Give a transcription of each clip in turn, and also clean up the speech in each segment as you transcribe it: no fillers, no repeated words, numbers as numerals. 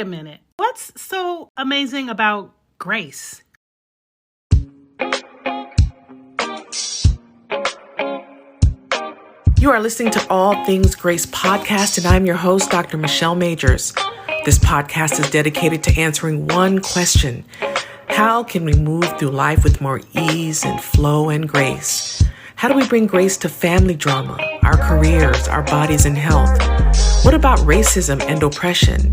a minute. What's so amazing about grace? You are listening to All Things Grace podcast, and I'm your host, Dr. Michelle Majors. This podcast is dedicated to answering one question: how can we move through life with more ease and flow and grace? How do we bring grace to family drama, our careers, our bodies, and health? What about racism and oppression?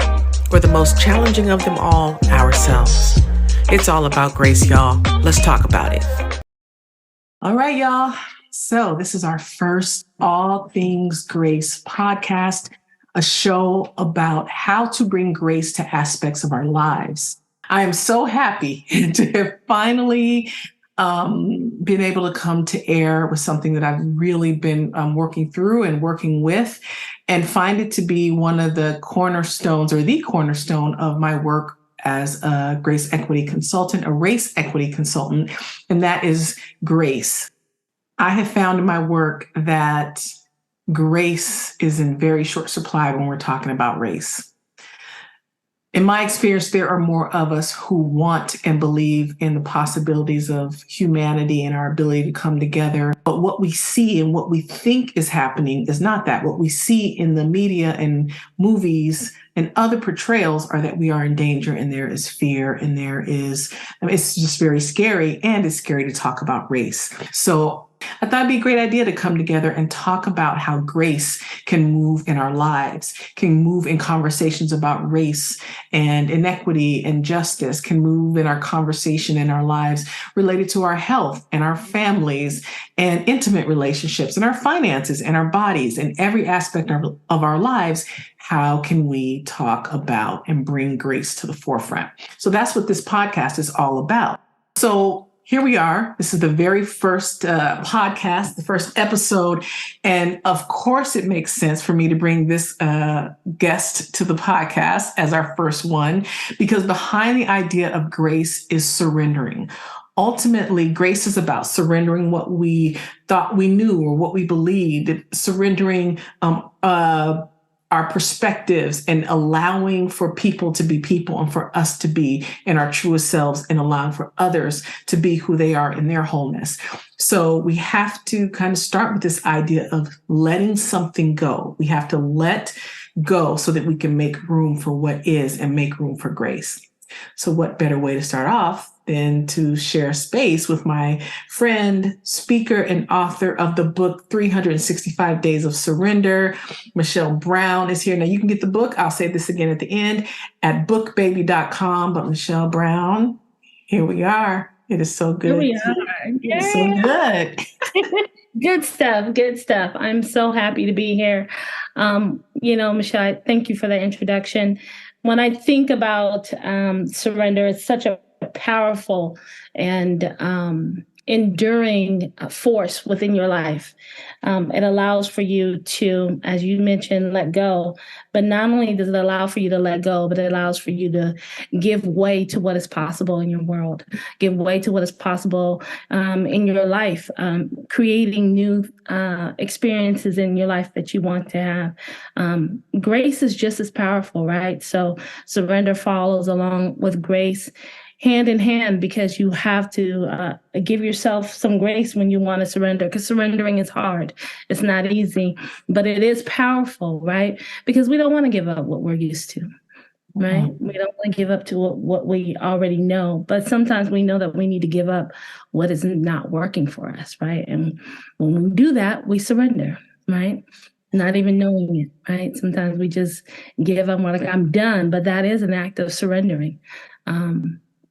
Or the most challenging of them all, ourselves? It's all about grace, y'all. Let's talk about it. All right, y'all. So this is our first All Things Grace podcast, a show about how to bring grace to aspects of our lives. I am so happy to have finally been able to come to air with something that I've really been working through and working with, and find it to be one of the cornerstones, or the cornerstone of my work as a grace equity consultant, a race equity consultant, and that is grace. I have found in my work that grace is in very short supply when we're talking about race. In my experience, there are more of us who want and believe in the possibilities of humanity and our ability to come together. But what we see and what we think is happening is not that. What we see in the media and movies and other portrayals are that we are in danger, and there is fear, and it's just very scary, and it's scary to talk about race. So I thought it'd be a great idea to come together and talk about how grace can move in our lives, can move in conversations about race and inequity and justice, can move in our conversation in our lives related to our health and our families and intimate relationships and our finances and our bodies and every aspect of our lives. How can we talk about and bring grace to the forefront? So that's what this podcast is all about. So here we are. This is the very first podcast, the first episode. And of course, it makes sense for me to bring this guest to the podcast as our first one, because behind the idea of grace is surrendering. Ultimately, grace is about surrendering what we thought we knew or what we believed, surrendering our perspectives and allowing for people to be people and for us to be in our truest selves, and allowing for others to be who they are in their wholeness. So we have to kind of start with this idea of letting something go. We have to let go so that we can make room for what is and make room for grace. So what better way to start off than to share space with my friend, speaker, and author of the book, 365 Days of Surrender. Michelle Brown is here. Now you can get the book, I'll say this again at the end, at bookbaby.com. But Michelle Brown, here we are. It is so good. Here we are. It's so good. Good stuff. Good stuff. I'm so happy to be here. Michelle, thank you for the introduction. When I think about surrender, it's such a powerful and enduring force within your life. It allows for you to, as you mentioned, let go. But not only does it allow for you to let go, but it allows for you to give way to what is possible in your world, give way to what is possible in your life, creating new experiences in your life that you want to have. Grace is just as powerful, right? So surrender follows along with grace, hand in hand, because you have to give yourself some grace when you want to surrender, because surrendering is hard. It's not easy, but it is powerful, right? Because we don't want to give up what we're used to, right? Mm-hmm. We don't want to give up to what we already know, but sometimes we know that we need to give up what is not working for us, right? And when we do that, we surrender, right? Not even knowing it, right? Sometimes we just give up, we're like, I'm done, but that is an act of surrendering.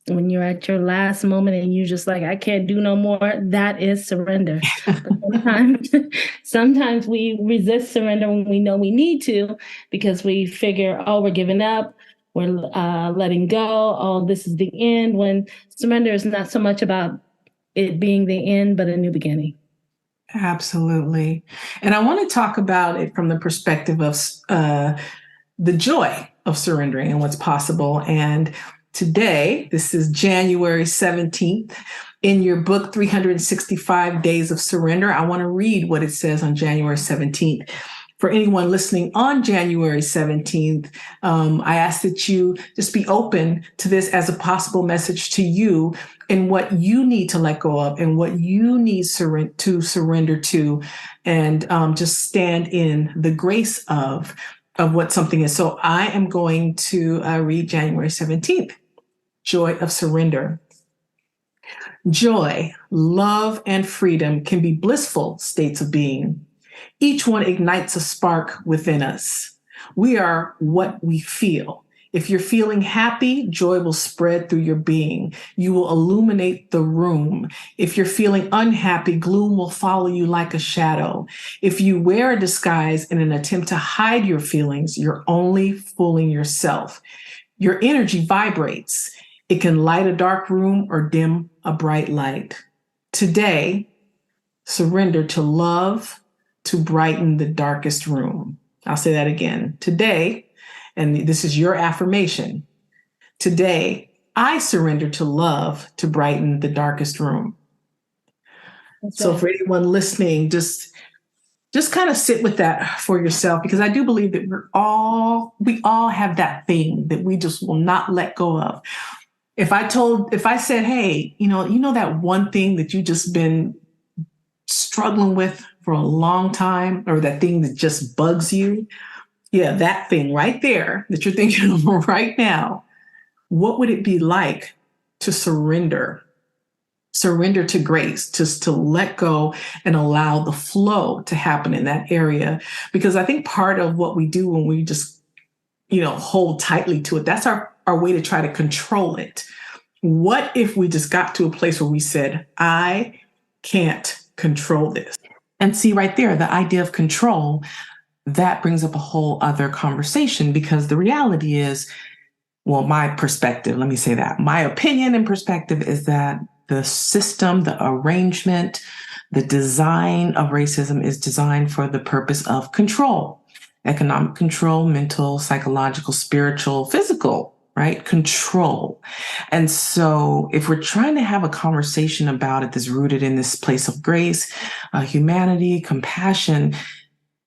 When you're at your last moment and you're just like, I can't do no more, that is surrender. Sometimes we resist surrender when we know we need to, because we figure, we're giving up, we're letting go, this is the end, when surrender is not so much about it being the end, but a new beginning. Absolutely. And I want to talk about it from the perspective of the joy of surrendering and what's possible. And today, this is January 17th, in your book, 365 Days of Surrender, I want to read what it says on January 17th. For anyone listening on January 17th, I ask that you just be open to this as a possible message to you and what you need to let go of and what you need to surrender to, and just stand in the grace of what something is. So I am going to read January 17th, Joy of Surrender. Joy, love, and freedom can be blissful states of being. Each one ignites a spark within us. We are what we feel. If you're feeling happy, joy will spread through your being. You will illuminate the room. If you're feeling unhappy, gloom will follow you like a shadow. If you wear a disguise in an attempt to hide your feelings, you're only fooling yourself. Your energy vibrates. It can light a dark room or dim a bright light. Today, surrender to love to brighten the darkest room. I'll say that again. Today, and this is your affirmation, today, I surrender to love to brighten the darkest room. That's so right. For anyone listening, just kind of sit with that for yourself, because I do believe that we all have that thing that we just will not let go of. If I said, hey, you know that one thing that you just been struggling with for a long time, or that thing that just bugs you, yeah, that thing right there that you're thinking of right now, what would it be like to surrender to grace, just to let go and allow the flow to happen in that area? Because I think part of what we do when we just, hold tightly to it, that's our way to try to control it. What if we just got to a place where we said, I can't control this? And see right there, the idea of control, that brings up a whole other conversation, because the reality is, well, my perspective, let me say that, my opinion and perspective is that the system, the arrangement, the design of racism is designed for the purpose of control. Economic control, mental, psychological, spiritual, physical, right? Control. And so if we're trying to have a conversation about it that's rooted in this place of grace, humanity, compassion,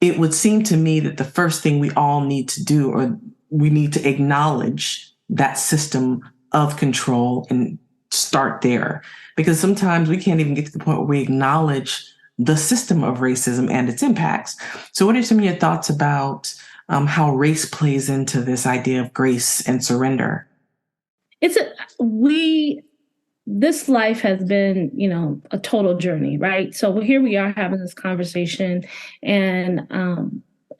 it would seem to me that the first thing we all need to do, or we need to acknowledge that system of control and start there. Because sometimes we can't even get to the point where we acknowledge the system of racism and its impacts. So what are some of your thoughts about how race plays into this idea of grace and surrender? This life has been, a total journey, right? So here we are having this conversation, and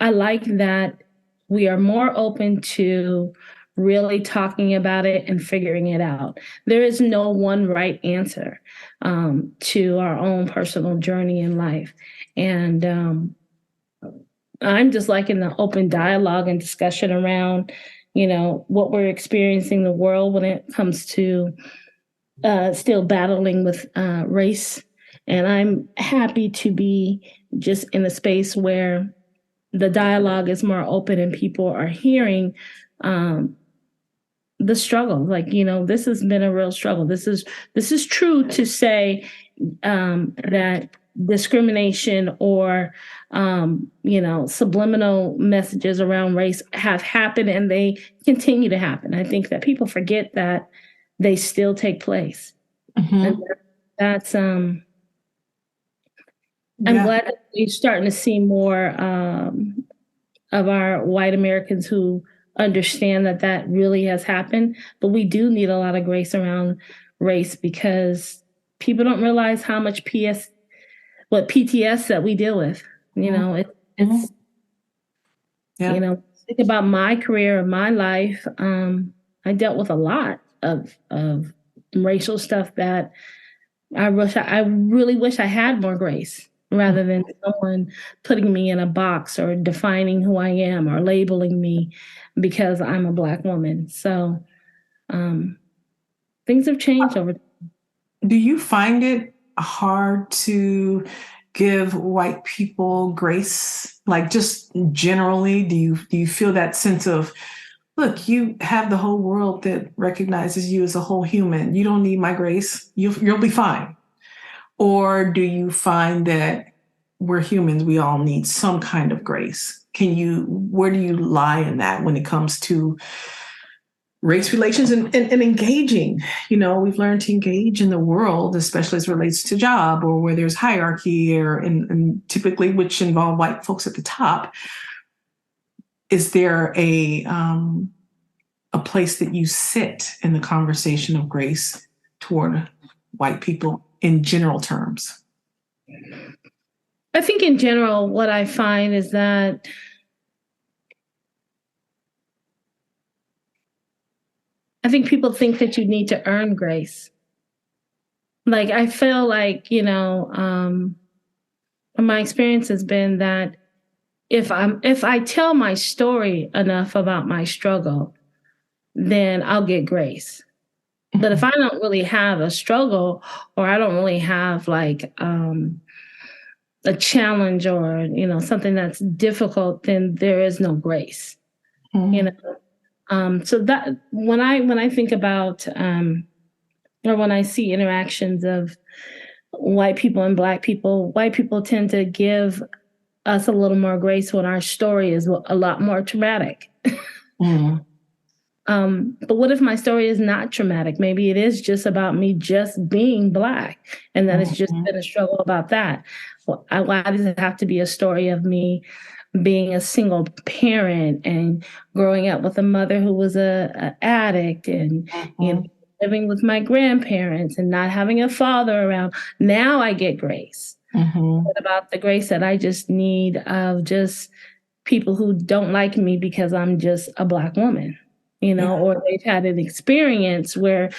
I like that we are more open to really talking about it and figuring it out. There is no one right answer to our own personal journey in life. And I'm just liking the open dialogue and discussion around, what we're experiencing in the world when it comes to still battling with race. And I'm happy to be just in a space where the dialogue is more open and people are hearing the struggle. This has been a real struggle. This is true to say that discrimination or subliminal messages around race have happened, and they continue to happen. I think that people forget that they still take place. Mm-hmm. And that's I'm glad that we're starting to see more of our white Americans who understand that really has happened. But we do need a lot of grace around race, because people don't realize how much PTS that we deal with. It's think about my career, my life. I dealt with a lot of racial stuff that I really wish I had more grace, rather than someone putting me in a box or defining who I am or labeling me because I'm a Black woman. So things have changed over time. Do you find it hard to give white people grace? Like, just generally, do you feel that sense of, look, you have the whole world that recognizes you as a whole human. You don't need my grace. You'll be fine. Or do you find that we're humans, we all need some kind of grace? where do you lie in that when it comes to race relations and engaging? We've learned to engage in the world, especially as it relates to job or where there's hierarchy and typically which involve white folks at the top. Is there a place that you sit in the conversation of grace toward white people in general terms? I think in general, what I find is that I think people think that you need to earn grace. Like, I feel like, my experience has been that if I tell my story enough about my struggle, then I'll get grace. But if I don't really have a struggle, or I don't really have like a challenge or, something that's difficult, then there is no grace. So that when I think about or when I see interactions of white people and Black people, white people tend to give us a little more grace when our story is a lot more traumatic. But what if my story is not traumatic? Maybe it is just about me just being Black, and that it's just been a struggle about that. Why does it have to be a story of me being a single parent and growing up with a mother who was a addict and living with my grandparents and not having a father around? Now I get grace. What about the grace that I just need of just people who don't like me because I'm just a Black woman, or they've had an experience where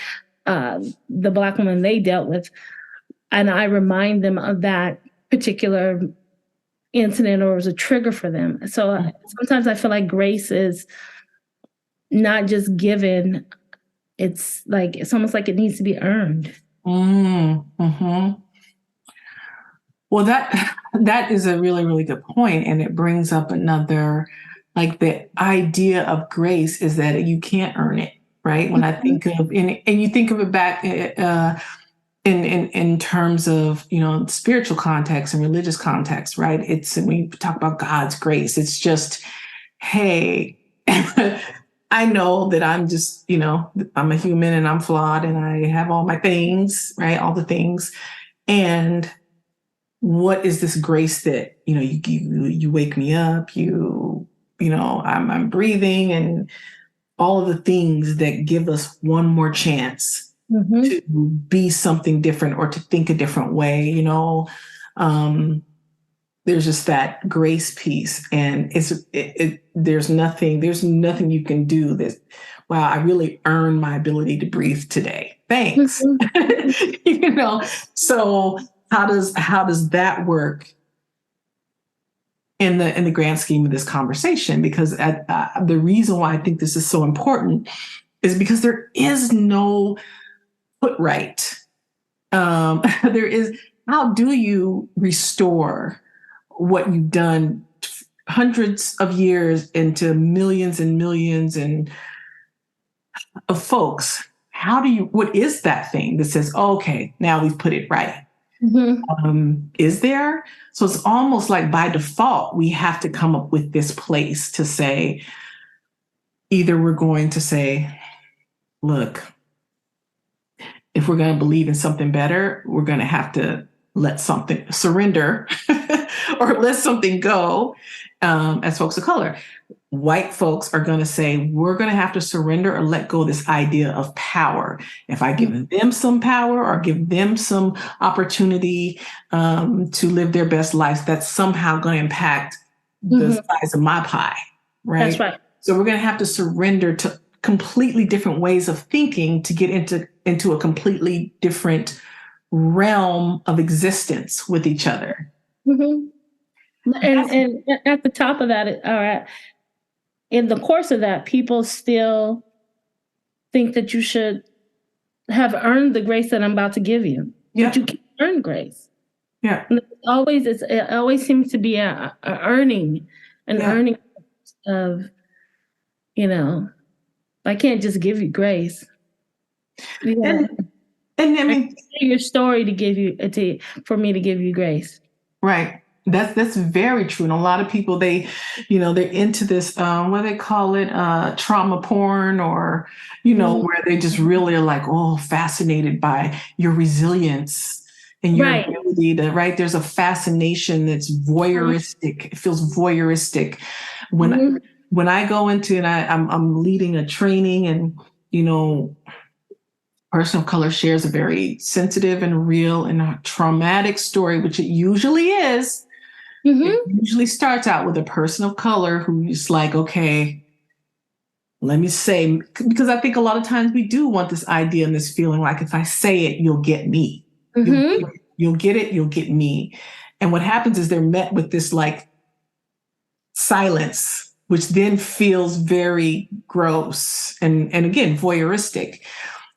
the Black woman they dealt with, and I remind them of that particular incident, or it was a trigger for them. So sometimes I feel like grace is not just given. It's almost like it needs to be earned. Well, that is a really, really good point. And it brings up another, like the idea of grace is that you can't earn it, right? When I think of, and you think of it back in terms of, spiritual context and religious context, right? It's, when we talk about God's grace, it's just, hey, I know that I'm just, I'm a human and I'm flawed and I have all my things, right? All the things. And what is this grace that, you wake me up, I'm breathing, and all of the things that give us one more chance to be something different or to think a different way, there's just that grace piece, and there's nothing you can do that, wow, I really earned my ability to breathe today. Thanks. So how does that work in the grand scheme of this conversation? Because the reason why I think this is so important is because there is no put right. There is, how do you restore what you've done hundreds of years into millions and millions of folks? What is that thing that says, okay, now we've put it right? Is there? So it's almost like by default, we have to come up with this place to say, either we're going to say, look, if we're going to believe in something better, we're going to have to let something surrender or let something go. As folks of color, white folks are going to say, we're going to have to surrender or let go of this idea of power. If I give them some power or give them some opportunity to live their best lives, that's somehow going to impact the size of my pie, right? That's right. So we're going to have to surrender to completely different ways of thinking to get into a completely different realm of existence with each other. And at the top of that, or in the course of that, people still think that you should have earned the grace that I'm about to give you. Yeah. But you can't earn grace. Yeah. It always seems to be an earning of, I can't just give you grace. And I mean, your story for me to give you grace. Right. That's very true. And a lot of people, they're into this, what do they call it, trauma porn, or, where they just really are like, oh, fascinated by your resilience and your Right. ability to, right? There's a fascination that's voyeuristic. It feels voyeuristic. Mhm. When I go into, and I'm leading a training, and, person of color shares a very sensitive and real and a traumatic story, which it usually is. It Mhm. usually starts out with a person of color who's like, okay, let me say, because I think a lot of times we do want this idea and this feeling like, if I say it, you'll get me. Mhm. You'll get it, you'll get me. And what happens is they're met with this like silence, which then feels very gross and again, voyeuristic.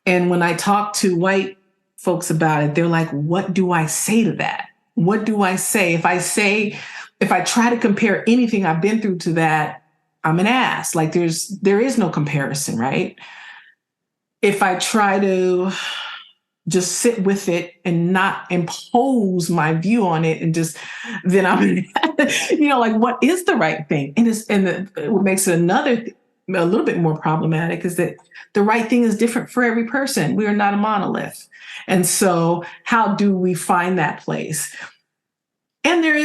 And when I talk to white folks about it, they're like, what do I say to that? What do I say? If I try to compare anything I've been through to that, I'm an ass. Like there is no comparison, right? If I try to just sit with it and not impose my view on it, and just then I'm like, what is the right thing? What makes it a little bit more problematic is that the right thing is different for every person. We are not a monolith. And so how do we find that place? And it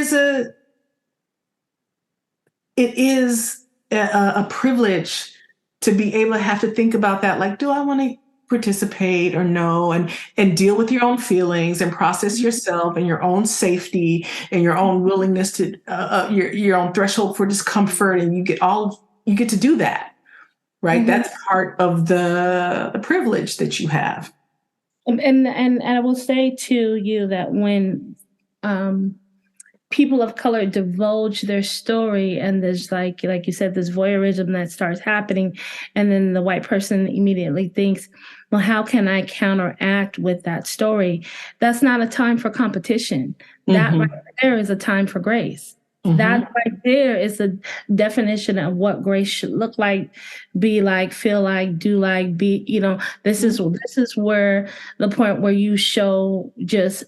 is a privilege to be able to have to think about that. Like, do I want to participate or no? And deal with your own feelings and process yourself and your own safety and your own willingness to your own threshold for discomfort. And you get to do that, right? Mhm. That's part of the privilege that you have. And I will say to you that when people of color divulge their story, and there's like you said, this voyeurism that starts happening, and then the white person immediately thinks, well, how can I counteract with that story? That's not a time for competition. That right there is a time for grace. That right there is the definition of what grace should look like, be like, feel like, do like, be, this is where the point where you show just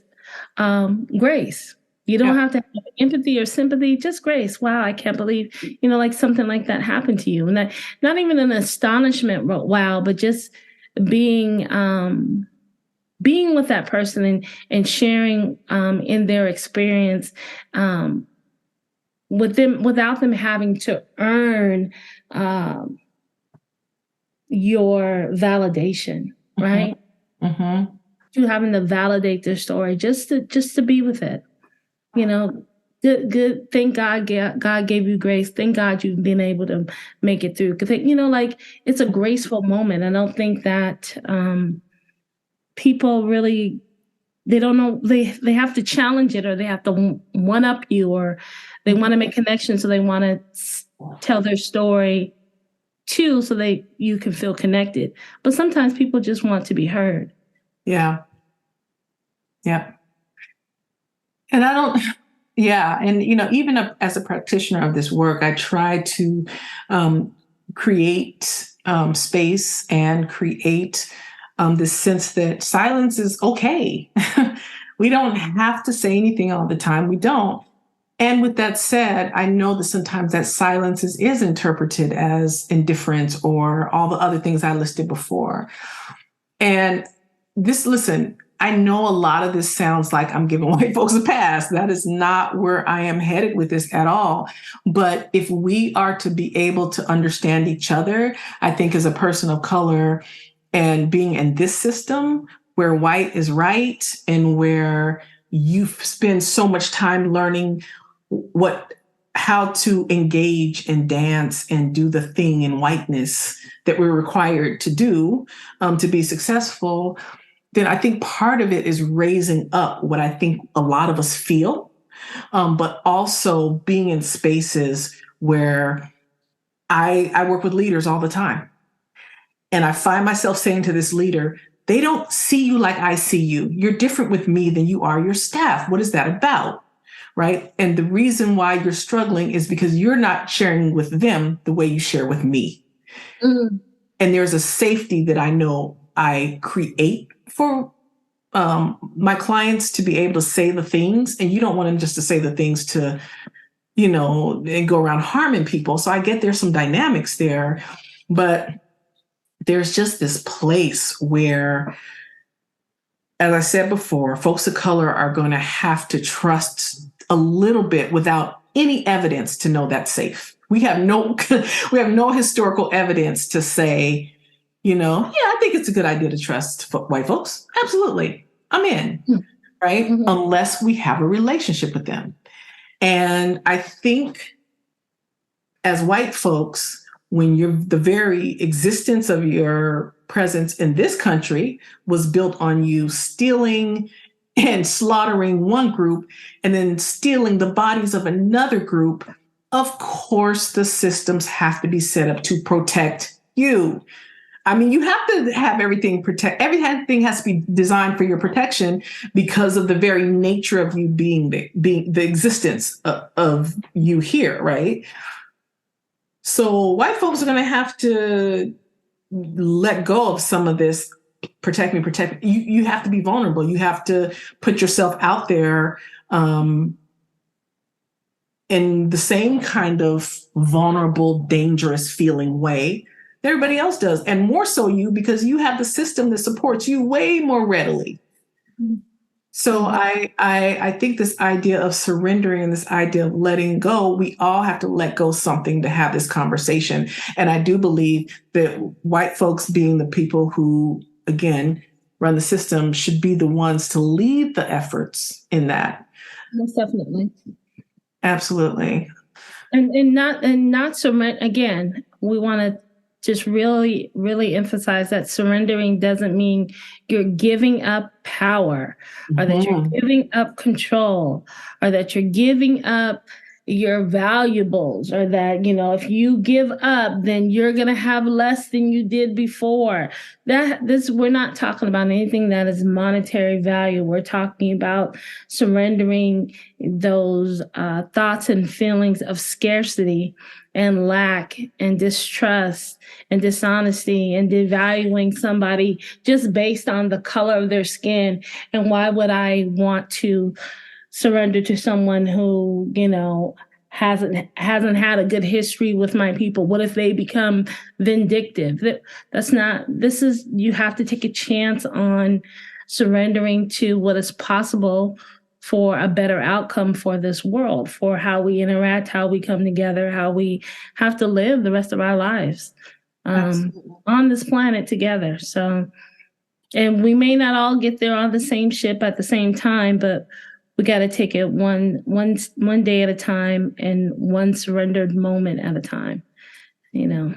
grace. You don't have to have empathy or sympathy, just grace. Wow, I can't believe, like something like that happened to you. And that, not even an astonishment, wow, but just being with that person and sharing in their experience with them, without them having to earn your validation, right? You having to validate their story just to be with it. Good. Thank God. God gave you grace. Thank God you've been able to make it through. Because it's a graceful moment. I don't think that people really, they don't know, they have to challenge it, or they have to one up you, or they want to make connections, so they want to tell their story too, so you can feel connected. But sometimes people just want to be heard. Yeah. Yeah. And I don't, yeah. And, even as a practitioner of this work, I try to create space and create this sense that silence is okay. We don't have to say anything all the time. We don't. And with that said, I know that sometimes that silence is interpreted as indifference or all the other things I listed before. And listen, I know a lot of this sounds like I'm giving white folks a pass. That is not where I am headed with this at all. But if we are to be able to understand each other, I think as a person of color and being in this system where white is right and where you spend so much time learning how to engage and dance and do the thing in whiteness that we're required to do to be successful, then I think part of it is raising up what I think a lot of us feel, but also being in spaces where I work with leaders all the time. And I find myself saying to this leader, they don't see you like I see you. You're different with me than you are your staff. What is that about? Right? And the reason why you're struggling is because you're not sharing with them the way you share with me. And there's a safety that I know I create for my clients to be able to say the things, and you don't want them just to say the things to, and go around harming people. So I get there's some dynamics there, but there's just this place where, as I said before, folks of color are going to have to trust a little bit without any evidence to know that's safe. We have no historical evidence to say, I think it's a good idea to trust white folks. Absolutely. I'm in, right? Mm-hmm. Unless we have a relationship with them. And I think as white folks, when the very existence of your presence in this country was built on you stealing and slaughtering one group and then stealing the bodies of another group, of course, the systems have to be set up to protect you. I mean, you have to have everything everything has to be designed for your protection because of the very nature of you being the existence of you here, right? So white folks are going to have to let go of some of this protect me. You have to be vulnerable. You have to put yourself out there in the same kind of vulnerable, dangerous feeling way that everybody else does. And more so you, because you have the system that supports you way more readily. So I think this idea of surrendering and this idea of letting go, we all have to let go something to have this conversation. And I do believe that white folks, being the people who, again, run the system, should be the ones to lead the efforts in that. Most definitely. Absolutely. And not surrender. Again, we want to just really, really emphasize that surrendering doesn't mean you're giving up power, or that you're giving up control, or that you're giving up your valuables, or that, if you give up, then you're going to have less than you did before. We're not talking about anything that is monetary value. We're talking about surrendering those thoughts and feelings of scarcity and lack and distrust and dishonesty and devaluing somebody just based on the color of their skin. And why would I want to surrender to someone who, hasn't had a good history with my people? What if they become vindictive? You have to take a chance on surrendering to what is possible for a better outcome for this world, for how we interact, how we come together, how we have to live the rest of our lives on this planet together. So, and we may not all get there on the same ship at the same time, but we got to take it one day at a time and one surrendered moment at a time,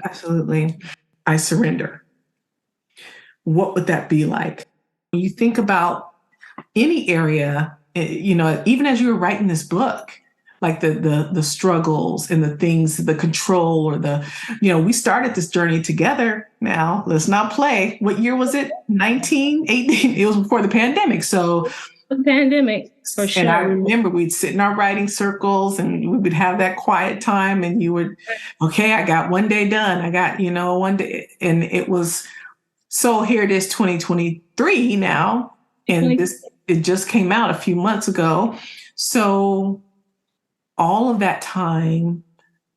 Absolutely. I surrender. What would that be like? When you think about any area, even as you were writing this book, like the struggles and the things, the control, or we started this journey together. Now, let's not play. What year was it? 1918. It was before the pandemic. So the pandemic, for sure. And I remember we'd sit in our writing circles and we would have that quiet time, and you would, okay, I got one day done. I got, one day. And it was, so here it is 2023 now. And it just came out a few months ago. So all of that time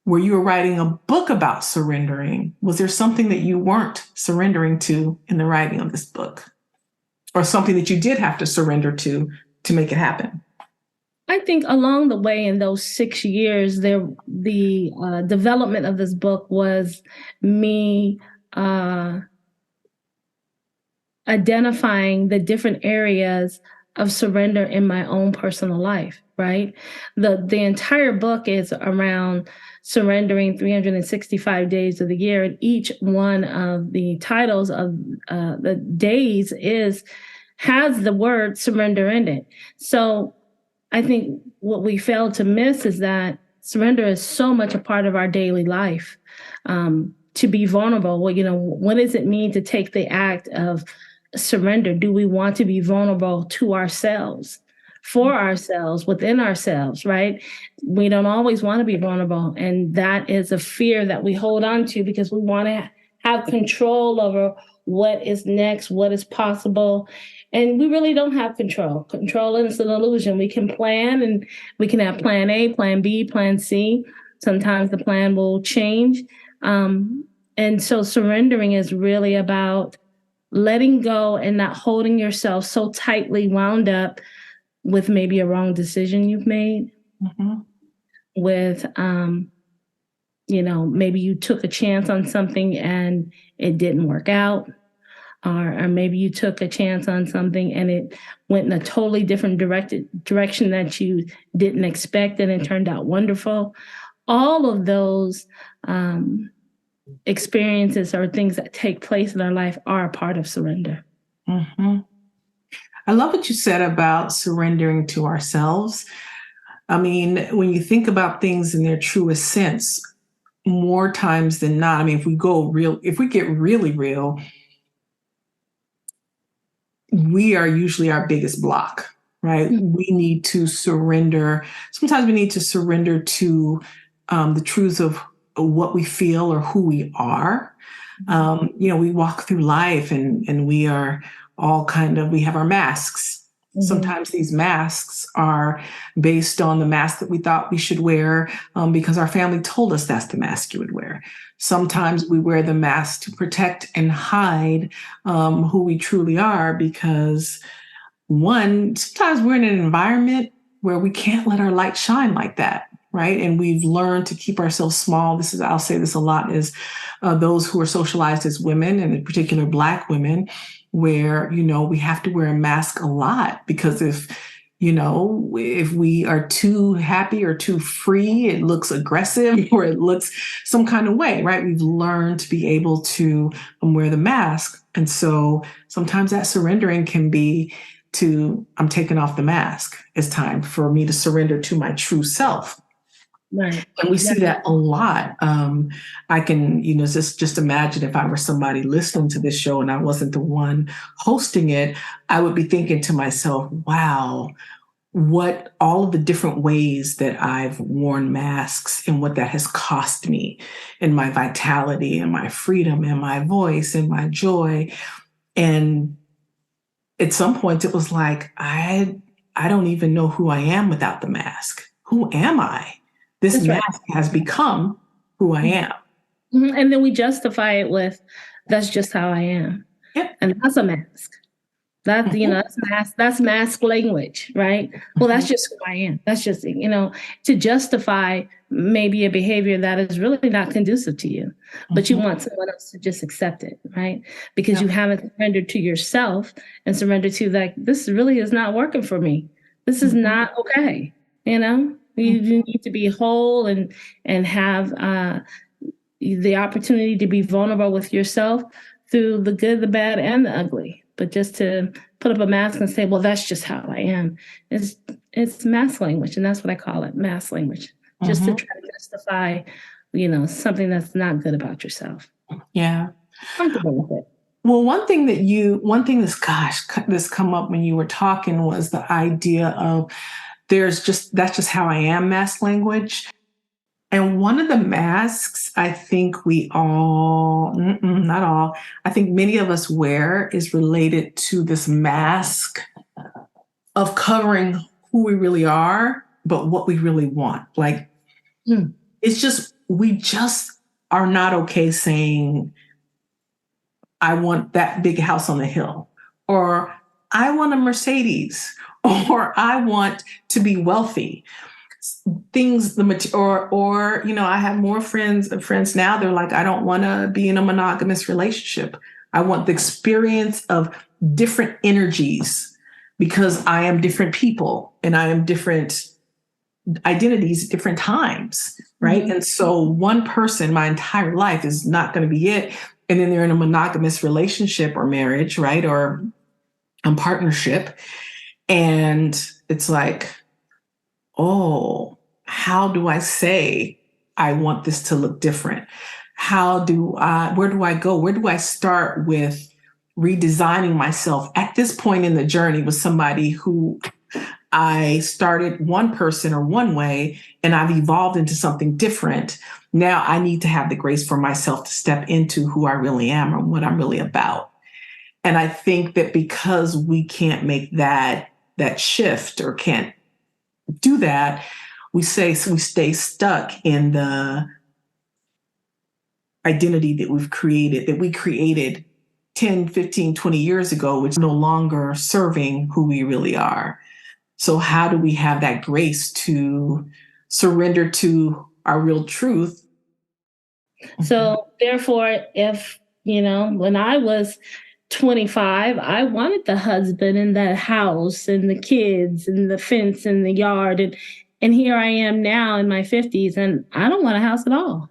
where you were writing a book about surrendering, was there something that you weren't surrendering to in the writing of this book? Or something that you did have to surrender to make it happen? I think along the way in those 6 years, the development of this book was me identifying the different areas of surrender in my own personal life, right? The entire book is around surrendering 365 days of the year, and each one of the titles of the days has the word surrender in it. So I think what we fail to miss is that surrender is so much a part of our daily life. To be vulnerable, what does it mean to take the act of surrender? Do we want to be vulnerable to ourselves, for ourselves, within ourselves, right? We don't always want to be vulnerable. And that is a fear that we hold on to because we want to have control over what is next, what is possible. And we really don't have control. Control is an illusion. We can plan, and we can have plan A, plan B, plan C. Sometimes the plan will change. And so surrendering is really about letting go and not holding yourself so tightly wound up with maybe a wrong decision you've made, with, maybe you took a chance on something and it didn't work out. Or maybe you took a chance on something and it went in a totally different direction that you didn't expect, and it turned out wonderful. All of those experiences or things that take place in our life are a part of surrender. I love what you said about surrendering to ourselves. I mean, when you think about things in their truest sense, more times than not, I mean, if we get really real, we are usually our biggest block, right? We need to surrender. Sometimes we need to surrender to the truths of what we feel or who we are. We walk through life and we are all we have our masks. Sometimes these masks are based on the mask that we thought we should wear because our family told us that's the mask you would wear. Sometimes we wear the mask to protect and hide who we truly are because, sometimes we're in an environment where we can't let our light shine like that, right? And we've learned to keep ourselves small. I'll say this a lot, is those who are socialized as women, and in particular Black women, where, we have to wear a mask a lot because if we are too happy or too free, it looks aggressive or it looks some kind of way, right? We've learned to be able to wear the mask. And so sometimes that surrendering can be I'm taking off the mask. It's time for me to surrender to my true self. Right. And we see that a lot. I can, just imagine if I were somebody listening to this show and I wasn't the one hosting it, I would be thinking to myself, wow, what all of the different ways that I've worn masks and what that has cost me in my vitality and my freedom and my voice and my joy. And at some point it was like, I don't even know who I am without the mask. Who am I? This That's mask has become who I am. And then we justify it with, that's just how I am. Yep. And that's a mask. That's mask language, right? Well, that's just who I am. That's just, to justify maybe a behavior that is really not conducive to you, but you want someone else to just accept it, right? Because you haven't surrendered to yourself and surrendered to this really is not working for me. This is not okay, You need to be whole and have the opportunity to be vulnerable with yourself through the good, the bad, and the ugly. But just to put up a mask and say, well, that's just how I am, it's mask language. And that's what I call it, mask language. Just to try to justify, something that's not good about yourself. Yeah. Comfortable with it. Well, one thing this come up when you were talking was the idea of that's just how I am mask language. And one of the masks I think we all, not all, I think many of us wear is related to this mask of covering who we really are, but what we really want. It's just, we just are not okay saying, I want that big house on the hill, or I want a Mercedes, or I want to be wealthy. I have more friends now. They're like, I don't want to be in a monogamous relationship. I want the experience of different energies because I am different people and I am different identities at different times, right? And so one person my entire life is not going to be it. And then they're in a monogamous relationship or marriage, right? Or a partnership. And it's like, oh, how do I say I want this to look different? Where do I go? Where do I start with redesigning myself at this point in the journey with somebody who I started one person or one way, and I've evolved into something different. Now I need to have the grace for myself to step into who I really am or what I'm really about. And I think that because we can't make that shift or can't do that, we stay stuck in the identity that we created 10, 15, 20 years ago, which is no longer serving who we really are. So how do we have that grace to surrender to our real truth? So therefore, if, when I was 25, I wanted the husband and the house and the kids and the fence and the yard. And here I am now in my 50s, and I don't want a house at all.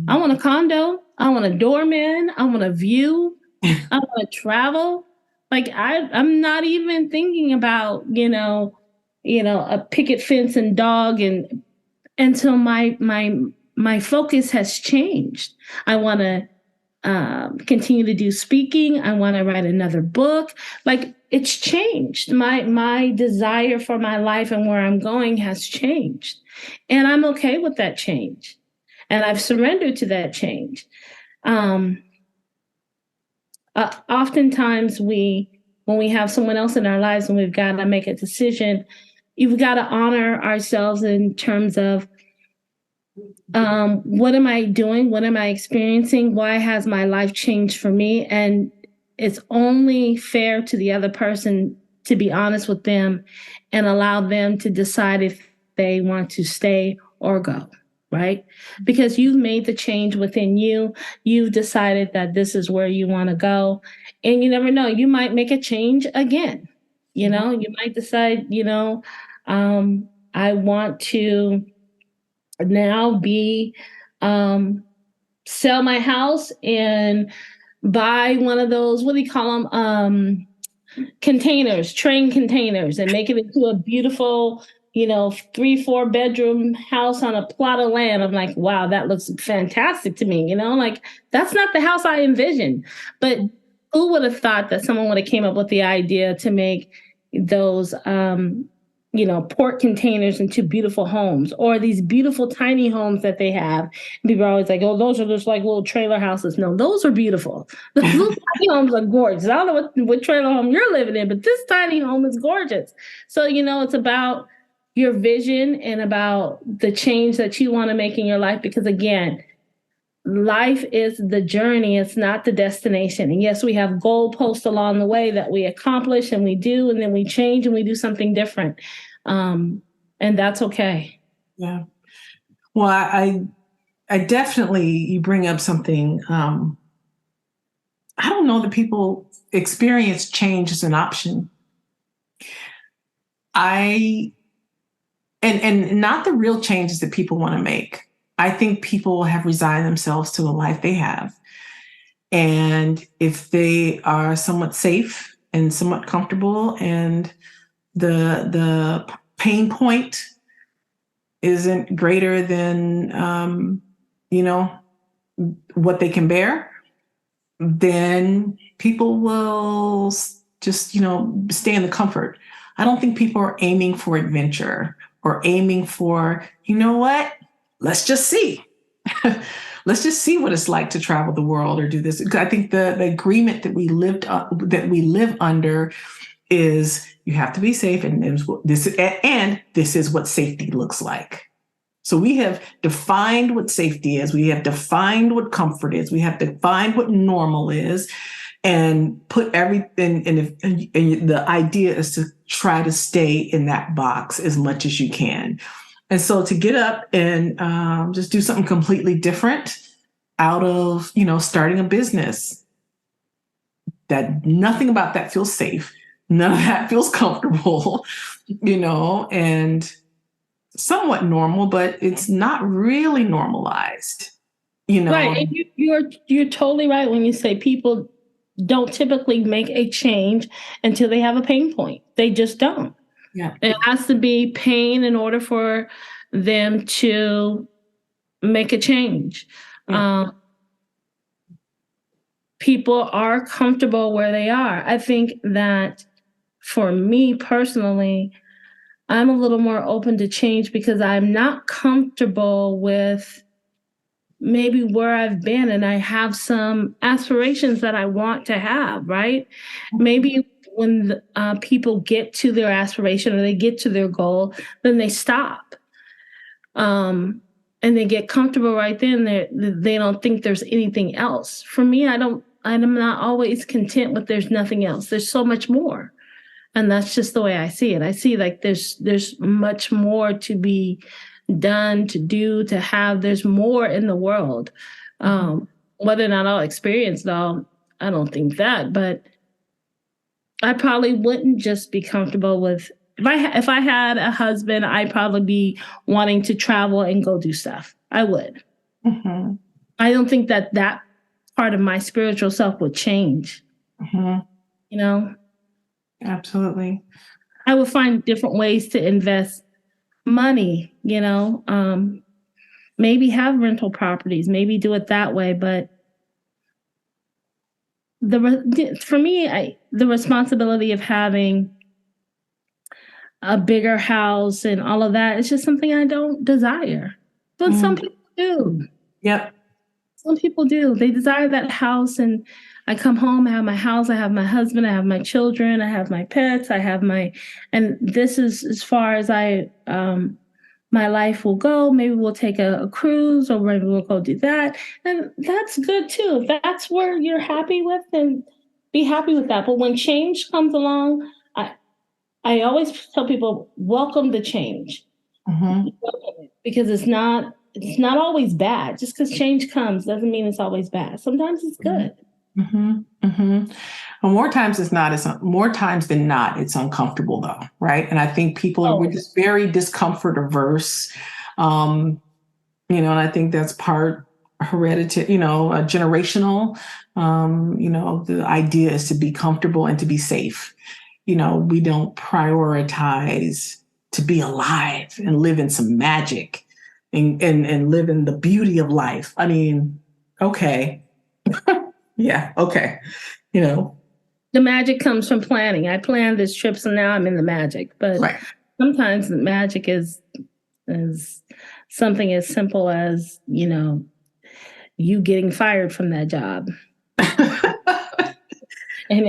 I want a condo. I want a doorman. I want a view. I want to travel. Like I'm not even thinking about, a picket fence and dog and so my focus has changed. I want to continue to do speaking. I want to write another book. Like, it's changed. My desire for my life and where I'm going has changed. And I'm okay with that change. And I've surrendered to that change. Oftentimes when we have someone else in our lives and we've got to make a decision, you've got to honor ourselves in terms of, what am I doing? What am I experiencing? Why has my life changed for me? And it's only fair to the other person to be honest with them and allow them to decide if they want to stay or go, right? Because you've made the change within you. You've decided that this is where you want to go. And you never know, you might make a change again. You might decide, I want to now sell my house and buy one of those, what do you call them? Containers, train containers, and make it into a beautiful, 3-4 bedroom house on a plot of land. I'm like, wow, that looks fantastic to me. Like, that's not the house I envisioned. But who would have thought that someone would have came up with the idea to make those, port containers into beautiful homes, or these beautiful tiny homes that they have. And people are always like, oh, those are just like little trailer houses. No, those are beautiful. The little tiny homes are gorgeous. I don't know what trailer home you're living in, but this tiny home is gorgeous. So, it's about your vision and about the change that you want to make in your life. Because again, life is the journey. It's not the destination. And yes, we have goalposts along the way that we accomplish and we do, and then we change and we do something different. And that's okay. Yeah. Well, I definitely, you bring up something. I don't know that people experience change as an option. And not the real changes that people want to make. I think people have resigned themselves to the life they have. And if they are somewhat safe and somewhat comfortable, and the pain point isn't greater than, what they can bear, then people will just, stay in the comfort. I don't think people are aiming for adventure or aiming for, let's just see. Let's just see what it's like to travel the world or do this. I think the agreement that we live under is you have to be safe, and this is what safety looks like. So we have defined what safety is. We have defined what comfort is. We have defined what normal is, and put everything. And the idea is to try to stay in that box as much as you can. And so to get up and just do something completely different out of, starting a business, that nothing about that feels safe. None of that feels comfortable, and somewhat normal, but it's not really normalized, Right. And you're totally right when you say people don't typically make a change until they have a pain point. They just don't. Yeah. It has to be pain in order for them to make a change. Yeah. People are comfortable where they are. I think that for me personally, I'm a little more open to change because I'm not comfortable with maybe where I've been, and I have some aspirations that I want to have, right? Maybe when people get to their aspiration or they get to their goal, then they stop. And they get comfortable right then. They don't think there's anything else. For me, I'm not always content with there's nothing else. There's so much more. And that's just the way I see it. I see like there's much more to be done, to do, to have. There's more in the world. Whether or not I'll experience it all, I don't think that. But I probably wouldn't just be comfortable with, if I had a husband, I'd probably be wanting to travel and go do stuff. I would. Mm-hmm. I don't think that part of my spiritual self would change. Mm-hmm. You know? Absolutely. I would find different ways to invest money, maybe have rental properties, maybe do it that way. But for me, the responsibility of having a bigger house and all of that, it's just something I don't desire. But some people do. Yep. Some people do. They desire that house, and I come home, I have my house, I have my husband, I have my children, I have my pets, and this is as far as my life will go. Maybe we'll take a cruise, or maybe we'll go do that. And that's good too. If that's where you're happy with, then be happy with that. But when change comes along, I always tell people, welcome the change. Mm-hmm. Because it's not always bad. Just because change comes doesn't mean it's always bad. Sometimes it's good. Mm-hmm. Mm-hmm. Well, more times than not, it's uncomfortable though, right? And I think people we're just very discomfort averse, and I think that's part hereditary, generational. The idea is to be comfortable and to be safe. We don't prioritize to be alive and live in some magic and live in the beauty of life. I mean, okay. Yeah. Okay. The magic comes from planning. I planned this trip, so now I'm in the magic. But sometimes the magic is something as simple as, you getting fired from that job. And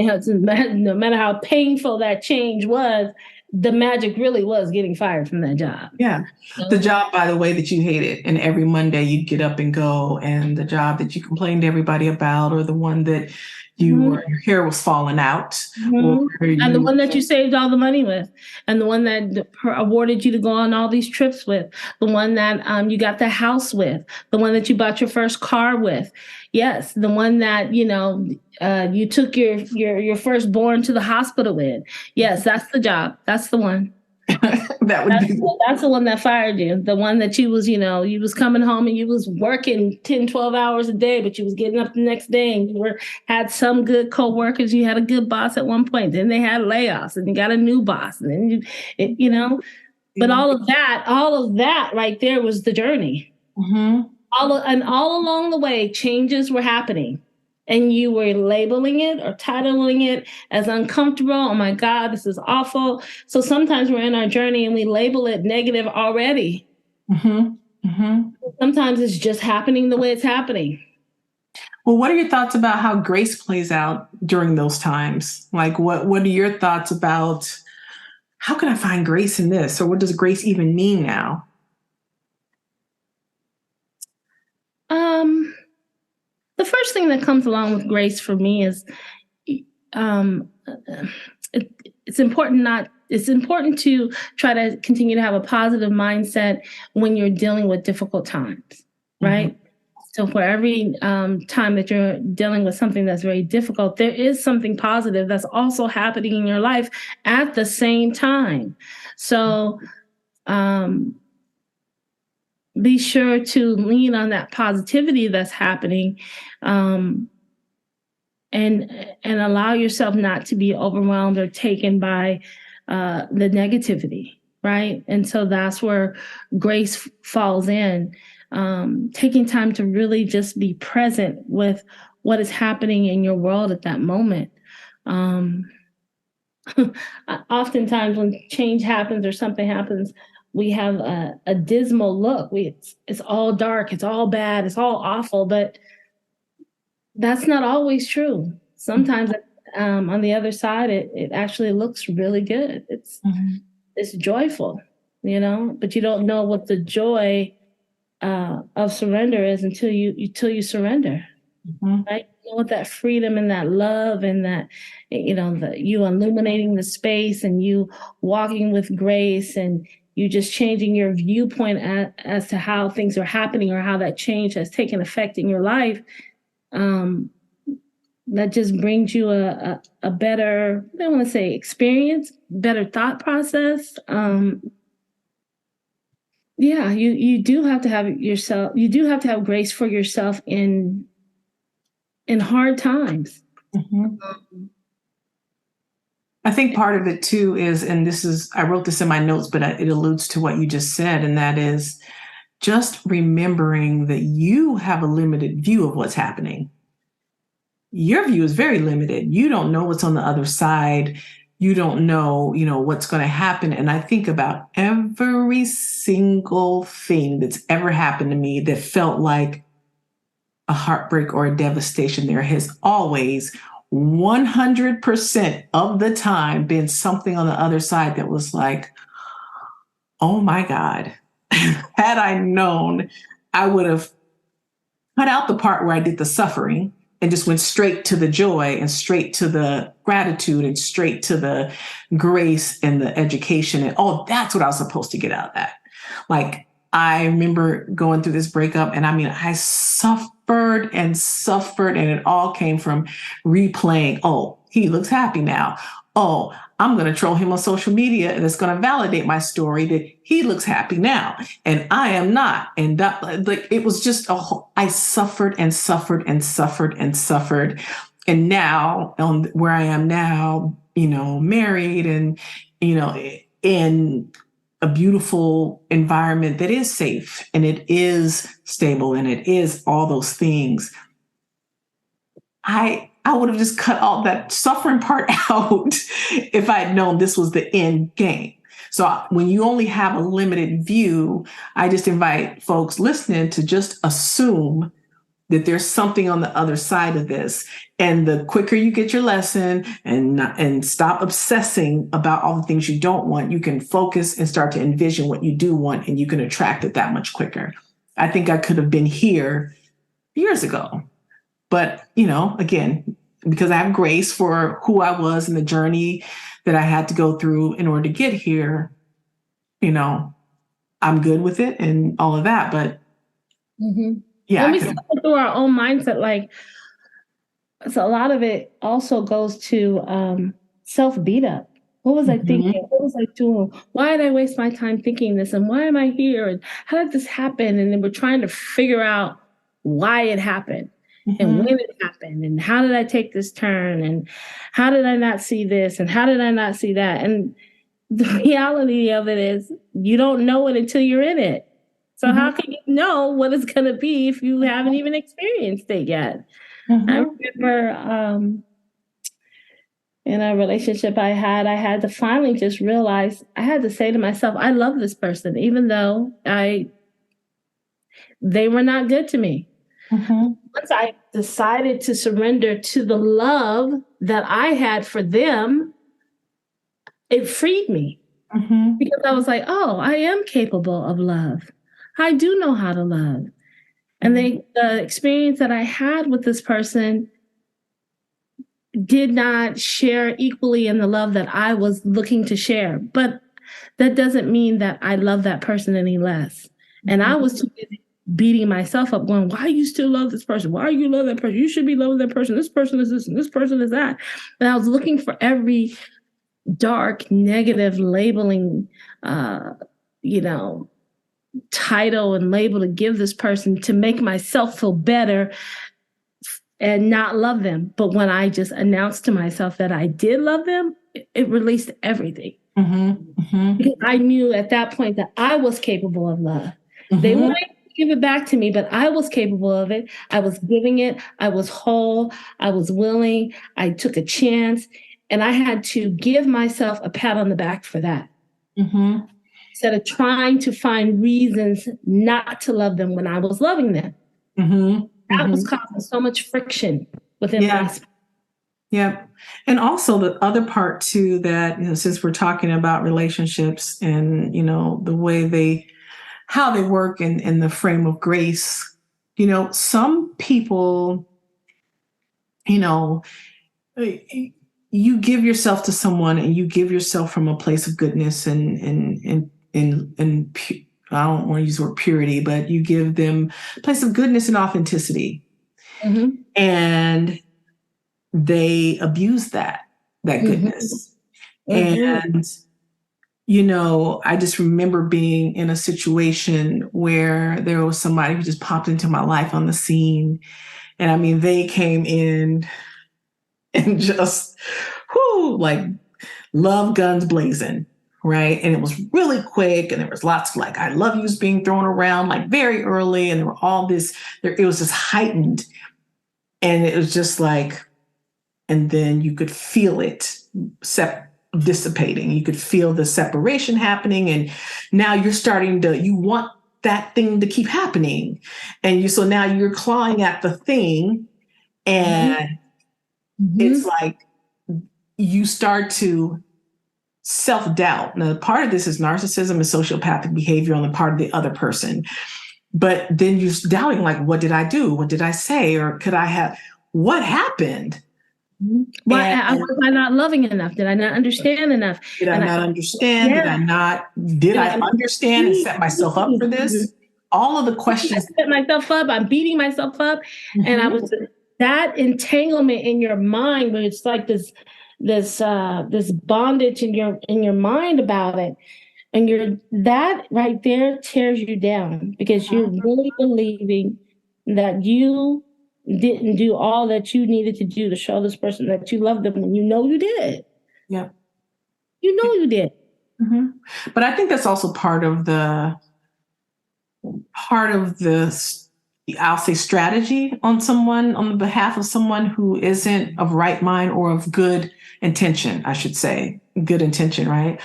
no matter how painful that change was, the magic really was getting fired from that job. Yeah. The job, by the way, that you hated, and every Monday you'd get up and go, and the job that you complained to everybody about, or the one that your hair was falling out. And the one that you saved all the money with, and the one that awarded you to go on all these trips with, the one that you got the house with, the one that you bought your first car with. Yes, the one that, you took your firstborn to the hospital with. Yes, that's the job. That's the one. That's the one that fired you. The one that you was coming home and you was working 10, 12 hours a day, but you was getting up the next day, and you had some good coworkers. You had a good boss at one point. Then they had layoffs, and you got a new boss. And then but all of that right there was the journey. Mm-hmm. All along the way, changes were happening. And you were labeling it or titling it as uncomfortable. Oh my God, this is awful. So sometimes we're in our journey and we label it negative already. Mm-hmm. Mm-hmm. Sometimes it's just happening the way it's happening. Well, what are your thoughts about how grace plays out during those times? Like, what are your thoughts about how can I find grace in this? Or what does grace even mean now? The first thing that comes along with grace for me is it's important to try to continue to have a positive mindset when you're dealing with difficult times, right? Mm-hmm. So for every time that you're dealing with something that's very difficult, there is something positive that's also happening in your life at the same time. So be sure to lean on that positivity that's happening, and allow yourself not to be overwhelmed or taken by the negativity, right? And so that's where grace falls in, taking time to really just be present with what is happening in your world at that moment. Oftentimes when change happens or something happens, we have a dismal look. It's all dark, it's all bad, it's all awful, but that's not always true. Sometimes on the other side, it actually looks really good. It's joyful, but you don't know what the joy of surrender is until you surrender. Right? You know, what that freedom and that love and that, you illuminating the space and you walking with grace and you just changing your viewpoint as to how things are happening or how that change has taken effect in your life. That just brings you a better, I don't want to say experience, better thought process. You do have to have yourself. You do have to have grace for yourself in hard times. I think part of it too is, and I wrote this in my notes, but it alludes to what you just said, and that is just remembering that you have a limited view of what's happening. Your view is very limited. You don't know what's on the other side. You don't know, what's going to happen. And I think about every single thing that's ever happened to me that felt like a heartbreak or a devastation. There has always 100% of the time been something on the other side that was like, oh my God, had I known, I would have cut out the part where I did the suffering and just went straight to the joy and straight to the gratitude and straight to the grace and the education. And that's what I was supposed to get out of that. Like, I remember going through this breakup, and I suffered and suffered, and it all came from replaying. Oh, he looks happy now. Oh, I'm going to troll him on social media, and it's going to validate my story that he looks happy now, and I am not. And that, it was just I suffered and suffered and suffered and suffered. And now, where I am now, married and, in a beautiful environment that is safe and it is stable and it is all those things, I would have just cut all that suffering part out if I had known this was the end game. So when you only have a limited view, I just invite folks listening to just assume that there's something on the other side of this. And the quicker you get your lesson and stop obsessing about all the things you don't want, you can focus and start to envision what you do want, and you can attract it that much quicker. I think I could have been here years ago. But, again, because I have grace for who I was and the journey that I had to go through in order to get here, I'm good with it and all of that. But yeah. And we suffer through our own mindset. So a lot of it also goes to self-beat up. What was I thinking? What was I doing? Why did I waste my time thinking this? And why am I here? And how did this happen? And then we're trying to figure out why it happened. And when it happened, and how did I take this turn, and how did I not see this, and how did I not see that? And the reality of it is you don't know it until you're in it. So how can you know what it's going to be if you haven't even experienced it yet? I remember in a relationship I had to finally just realize, I had to say to myself, I love this person, even though they were not good to me. Once I decided to surrender to the love that I had for them, it freed me. Because I was like, oh, I am capable of love. I do know how to love. And the experience that I had with this person did not share equally in the love that I was looking to share. But that doesn't mean that I love that person any less. And I was too busy beating myself up going, why do you still love this person? Why do you love that person? You should be loving that person. This person is this and this person is that. And I was looking for every dark, negative labeling, title and label to give this person to make myself feel better and not love them. But when I just announced to myself that I did love them, it released everything. Because I knew at that point that I was capable of love. They weren't give it back to me, but I was capable of it. I was giving it. I was whole. I was willing. I took a chance, and I had to give myself a pat on the back for that. instead of trying to find reasons not to love them when I was loving them. Mm-hmm. That was causing so much friction within my space. Yeah. And also the other part too, that, since we're talking about relationships and, the way how they work in the frame of grace, some people, you give yourself to someone and you give yourself from a place of goodness and I don't want to use the word purity, but you give them a place of goodness and authenticity. Mm-hmm. And they abuse that goodness. Mm-hmm. And, I just remember being in a situation where there was somebody who just popped into my life on the scene. And I mean, they came in and just, like love guns blazing, right? And it was really quick. And there was lots of like, I love yous being thrown around like very early. And there were it was just heightened. And it was just like, and then you could feel it dissipating. You could feel the separation happening. And now you're you want that thing to keep happening. And so now you're clawing at the thing. And it's like you start to self-doubt. Now, part of this is narcissism and sociopathic behavior on the part of the other person. But then you're doubting, like, what did I do? What did I say? Or what happened? Why was I not loving enough? Did I not understand enough? Did I not understand? Yeah. Did I understand and set myself up for this? All of the questions. I set myself up. I'm beating myself up. Mm-hmm. And I was that entanglement in your mind where it's like this bondage in your mind about it. And that right there tears you down because you're really believing that you didn't do all that you needed to do to show this person that you love them when you know you did. Yeah. You did. Mm-hmm. But I think that's also part of the I'll say strategy on the behalf of someone who isn't of right mind or of good intention, I should say. Good intention, right?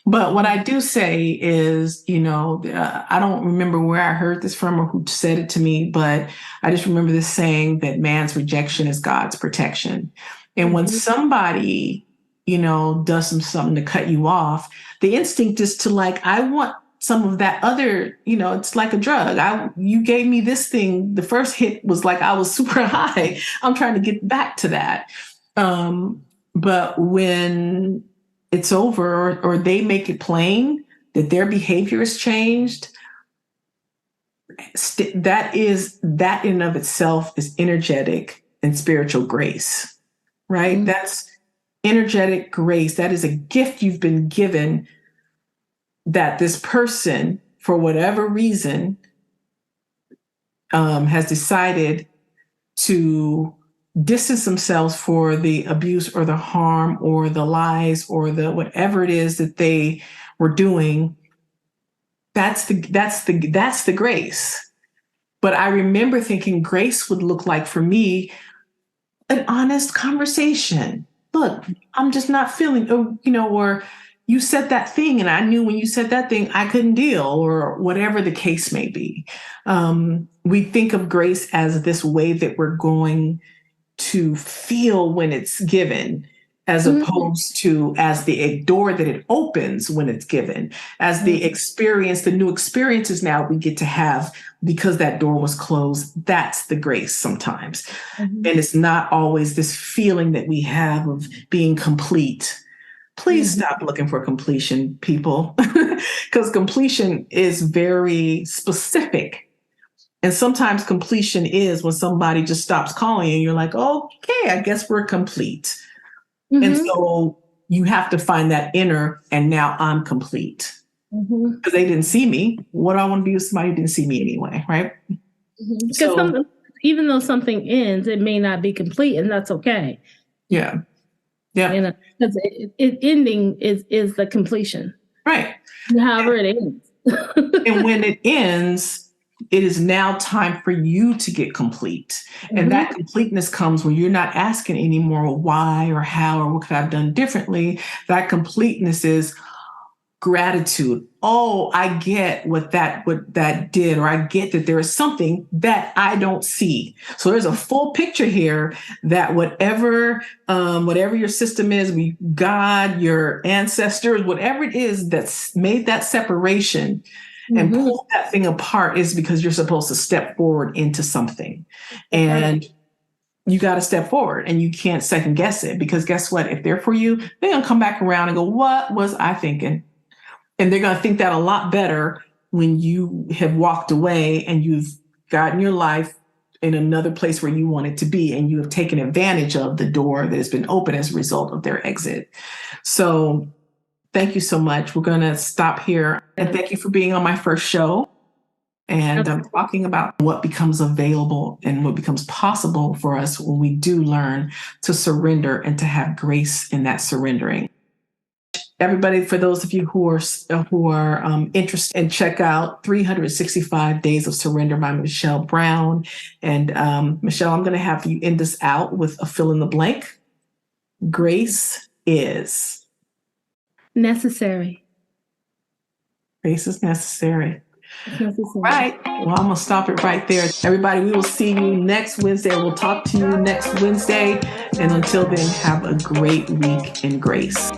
But what I do say is, I don't remember where I heard this from or who said it to me, but I just remember this saying that man's rejection is God's protection. And when somebody, does something to cut you off, the instinct is to I want some of that other, it's like a drug. You gave me this thing. The first hit was like I was super high. I'm trying to get back to that. But when it's over or they make it plain that their behavior has changed, that in and of itself is energetic and spiritual grace, right? Mm-hmm. That's energetic grace. That is a gift you've been given that this person, for whatever reason, has decided to distance themselves for the abuse or the harm or the lies or the whatever it is that they were doing. That's the grace. But I remember thinking grace would look like for me an honest conversation. Look, I'm just not feeling, or you said that thing and I knew when you said that thing I couldn't deal, or whatever the case may be. We think of grace as this way that we're going to feel when it's given, as opposed to as the door that it opens when it's given, as the experience, the new experiences now we get to have because that door was closed. That's the grace sometimes. And it's not always this feeling that we have of being complete. Please stop looking for completion, people, because completion is very specific. And sometimes completion is when somebody just stops calling you and you're like, okay, I guess we're complete. Mm-hmm. And so you have to find that inner, and now I'm complete. Because they didn't see me. What do I want to be with somebody who didn't see me anyway, right? Because even though something ends, it may not be complete, and that's okay. Yeah. Yeah. Because ending is the completion. Right. However it ends. And when it ends, it is now time for you to get complete. And that completeness comes when you're not asking anymore why or how or what could I have done differently. That completeness is gratitude. oh, I get what that did, or I get that there is something that I don't see. So there's a full picture here that whatever your system is, God, your ancestors, whatever it is that's made that separation and pulled that thing apart, is because you're supposed to step forward into something. And you got to step forward, and you can't second guess it, because guess what? If they're for you, they're going to come back around and go, what was I thinking? And they're going to think that a lot better when you have walked away and you've gotten your life in another place where you want it to be, and you have taken advantage of the door that has been open as a result of their exit. So thank you so much. We're going to stop here. And thank you for being on my first show. And I'm talking about what becomes available and what becomes possible for us when we do learn to surrender and to have grace in that surrendering. Everybody, for those of you who are interested, and check out 365 Days of Surrender by Michelle Brown. And Michelle, I'm going to have you end this out with a fill in the blank. Grace is necessary. Grace is necessary. Right. Well, I'm going to stop it right there. Everybody, we will see you next Wednesday. We'll talk to you next Wednesday. And until then, have a great week in grace.